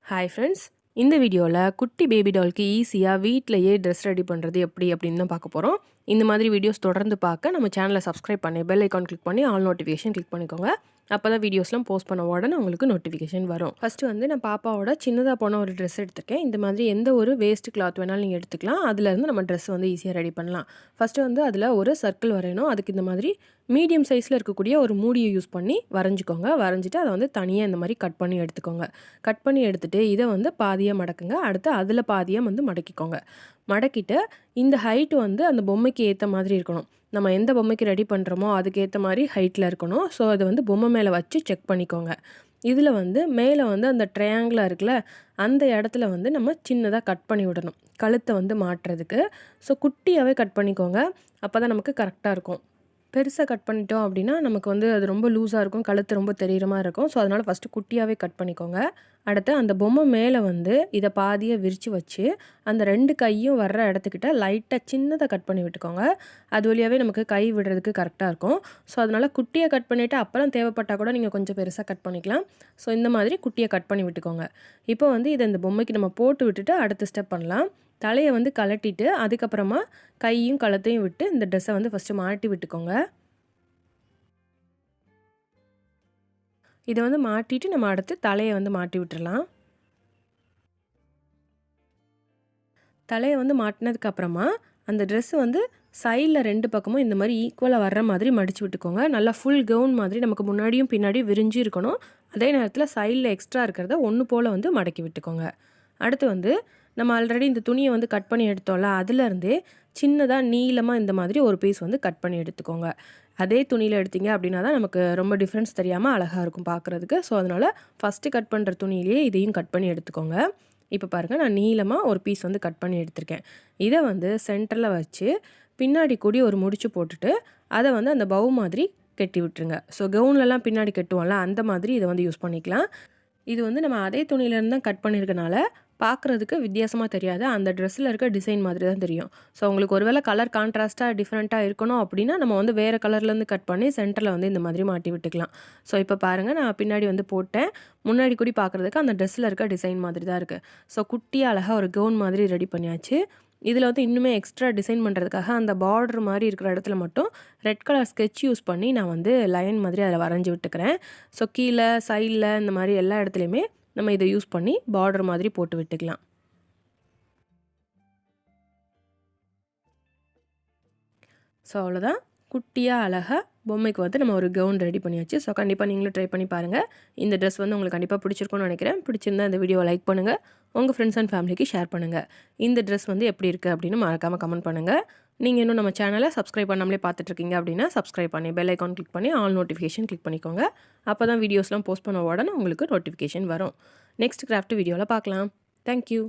Hi friends, இந்த வீடியோவில் குட்டி பேபி டால்க்கு ஈஸியாக வீட்டிலையே ட்ரெஸ் ரெடி பண்ணுறது எப்படி அப்படின்னு தான் பார்க்க போகிறோம். இந்த மாதிரி வீடியோஸ் தொடர்ந்து பார்க்க நம்ம சேனலை சப்ஸ்கிரைப் பண்ணி பெல் ஐக்கான் கிளிக் பண்ணி ஆல் நோட்டிஃபிகேஷன் கிளிக் பண்ணிக்கோங்க. அப்போ தான் வீடியோஸ்லாம் போஸ்ட் பண்ண உடனே உங்களுக்கு நோட்டிஃபிகேஷன் வரும். ஃபஸ்ட்டு வந்து நான் பாப்பாவோட சின்னதாக போன ஒரு ட்ரெஸ் எடுத்திருக்கேன். இந்த மாதிரி எந்த ஒரு வேஸ்ட் கிளாத் வேணாலும் நீங்கள் எடுத்துக்கலாம். அதுலேருந்து நம்ம ட்ரெஸ் வந்து ஈஸியாக ரெடி பண்ணலாம். ஃபஸ்ட்டு வந்து அதில் ஒரு சர்க்கிள் வரையணும். அதுக்கு இந்த மாதிரி மீடியம் சைஸில் இருக்கக்கூடிய ஒரு மூடியை யூஸ் பண்ணி வரைஞ்சிக்கோங்க. வரைஞ்சிட்டு அதை வந்து தனியாக இந்த மாதிரி கட் பண்ணி எடுத்துக்கோங்க. கட் பண்ணி எடுத்துகிட்டு இதை வந்து பாதியாக மடக்குங்க. அடுத்து அதில் பாதியாக வந்து மடக்கிக்கோங்க. மடக்கிட்டு இந்த ஹைட்டு வந்து அந்த பொம்மைக்கு ஏற்ற மாதிரி இருக்கணும். நம்ம எந்த பொம்மைக்கு ரெடி பண்ணுறோமோ அதுக்கேற்ற மாதிரி ஹைட்டில் இருக்கணும். ஸோ அதை வந்து பொம்மை மேலே வச்சு செக் பண்ணிக்கோங்க. இதில் வந்து மேலே வந்து அந்த ட்ரையாங்கிளாக இருக்குல்ல, அந்த இடத்துல வந்து நம்ம சின்னதாக கட் பண்ணி விடணும் கழுத்தை வந்து மாட்டுறதுக்கு. ஸோ குட்டியாகவே கட் பண்ணிக்கோங்க. அப்போ தான் நமக்கு கரெக்டாக இருக்கும். பெருசாக கட் பண்ணிட்டோம் அப்படின்னா நமக்கு வந்து அது ரொம்ப லூஸாக இருக்கும், கழுத்து ரொம்ப தெரிகிற மாதிரி இருக்கும். ஸோ அதனால் ஃபஸ்ட்டு குட்டியாகவே கட் பண்ணிக்கோங்க. அடுத்து அந்த பொம்மை மேலே வந்து இதை பாதியாக விரித்து வச்சு அந்த 2 கையும் வர்ற இடத்துக்கிட்ட லைட்டாக சின்னதாக கட் பண்ணி விட்டுக்கோங்க. அது வழியாகவே நமக்கு கை விடுறதுக்கு கரெக்டாக இருக்கும். ஸோ அதனால் குட்டியாக கட் பண்ணிவிட்டு அப்புறம் தேவைப்பட்டால் கூட நீங்கள் கொஞ்சம் பெருசாக கட் பண்ணிக்கலாம். ஸோ இந்த மாதிரி குட்டியாக கட் பண்ணி விட்டுக்கோங்க. இப்போ வந்து இதை இந்த பொம்மைக்கு நம்ம போட்டு விட்டுட்டு அடுத்த ஸ்டெப் பண்ணலாம். தலையை வந்து கலட்டிட்டு அதுக்கப்புறமா கையும் கழுத்தையும் விட்டு இந்த ட்ரெஸ்ஸை வந்து ஃபஸ்ட்டு மாட்டி விட்டுக்கோங்க. இதை வந்து மாட்டிட்டு நம்ம அடுத்து தலையை வந்து மாட்டி விட்டுறலாம். தலையை வந்து மாட்டினதுக்கப்புறமா அந்த ட்ரெஸ்ஸு வந்து சைடில் 2 பக்கமும் இந்த மாதிரி ஈக்குவலாக வர்ற மாதிரி மடித்து விட்டுக்கோங்க. நல்லா ஃபுல் கவுன் மாதிரி நமக்கு முன்னாடியும் பின்னாடியும் விரிஞ்சு இருக்கணும். அதே நேரத்தில் சைடில் எக்ஸ்ட்ரா இருக்கிறத ஒன்று போல் வந்து மடக்கி விட்டுக்கோங்க. அடுத்து வந்து நம்ம ஆல்ரெடி இந்த துணியை வந்து கட் பண்ணி எடுத்தோம்ல, அதுலேருந்தே சின்னதாக நீளமாக இந்த மாதிரி ஒரு பீஸ் வந்து கட் பண்ணி எடுத்துக்கோங்க. அதே துணியில் எடுத்தீங்க அப்படின்னா தான் நமக்கு ரொம்ப டிஃப்ரென்ஸ் தெரியாமல் அழகாக இருக்கும் பார்க்குறதுக்கு. ஸோ அதனால் ஃபஸ்ட்டு கட் பண்ணுற துணியிலேயே இதையும் கட் பண்ணி எடுத்துக்கோங்க. இப்போ பாருங்கள், நான் நீளமாக ஒரு பீஸ் வந்து கட் பண்ணி எடுத்திருக்கேன். இதை வந்து சென்டரில் வச்சு பின்னாடி கூடி ஒரு முடிச்சு போட்டுட்டு அதை வந்து அந்த பவு மாதிரி கட்டி விட்டுருங்க. ஸோ கவுன்லலாம் பின்னாடி கட்டுவோம்ல, அந்த மாதிரி இதை வந்து யூஸ் பண்ணிக்கலாம். இது வந்து நம்ம அதே துணியிலேருந்து தான் கட் பண்ணியிருக்கனால பார்க்குறதுக்கு வித்தியாசமாக தெரியாது. அந்த ட்ரெஸ்ஸில் இருக்க டிசைன் மாதிரி தான் தெரியும். ஸோ உங்களுக்கு ஒருவேளை கலர் கான்ட்ராஸ்ட்டாக டிஃப்ரெண்ட்டாக இருக்கணும் அப்படின்னா நம்ம வந்து வேறு கலர்லேருந்து கட் பண்ணி சென்டரில் வந்து இந்த மாதிரி மாட்டி விட்டுக்கலாம். ஸோ இப்போ பாருங்கள், நான் பின்னாடி வந்து போட்டேன். முன்னாடி கூடி பார்க்குறதுக்கு அந்த ட்ரெஸ்ஸில் இருக்க டிசைன் மாதிரி தான் இருக்குது. ஸோ குட்டியாக அழகாக ஒரு கவுன் மாதிரி ரெடி பண்ணியாச்சு. இதில் வந்து இன்னுமே எக்ஸ்ட்ரா டிசைன் பண்ணுறதுக்காக அந்த பார்டர் மாதிரி இருக்கிற இடத்துல மட்டும் ரெட் கலர் ஸ்கெட்ச் யூஸ் பண்ணி நான் வந்து லைன் மாதிரி அதில் வரைஞ்சி விட்டுக்கிறேன். ஸோ கீழே சைடில் இந்த மாதிரி எல்லா இடத்துலையுமே நம்ம இதை யூஸ் பண்ணி பார்டர் மாதிரி போட்டு விட்டுக்கலாம். ஸோ அவ்வளோதான், குட்டியாக அழகாக பொம்மைக்கு வந்து நம்ம ஒரு கவுன் ரெடி பண்ணியாச்சு. ஸோ கண்டிப்பாக நீங்களும் ட்ரை பண்ணி பாருங்கள். இந்த ட்ரெஸ் வந்து உங்களுக்கு கண்டிப்பாக பிடிச்சிருக்கும்னு நினைக்கிறேன். பிடிச்சிருந்தா இந்த வீடியோவை லைக் பண்ணுங்கள், உங்கள் ஃப்ரெண்ட்ஸ் அண்ட் ஃபேமிலிக்கு ஷேர் பண்ணுங்கள். இந்த ட்ரெஸ் வந்து எப்படி இருக்குது அப்படின்னு மறக்காமல் கமெண்ட் பண்ணுங்கள். நீங்கள் இன்னும் நம்ம சேனலை சப்ஸ்கிரைப் பண்ணாமலே பார்த்துட்ருக்கீங்க அப்படின்னா சப்ஸ்கிரைப் பண்ணி பெல் ஐக்கான் கிளிக் பண்ணி ஆல் நோட்டிஃபிகேஷன் கிளிக் பண்ணிக்கோங்க. அப்போ தான் வீடியோஸ்லாம் போஸ்ட் பண்ண உடனே உங்களுக்கு நோட்டிஃபிகேஷன் வரும். நெக்ஸ்ட் கிராஃப்ட் வீடியோவில் பார்க்கலாம். தேங்க்யூ.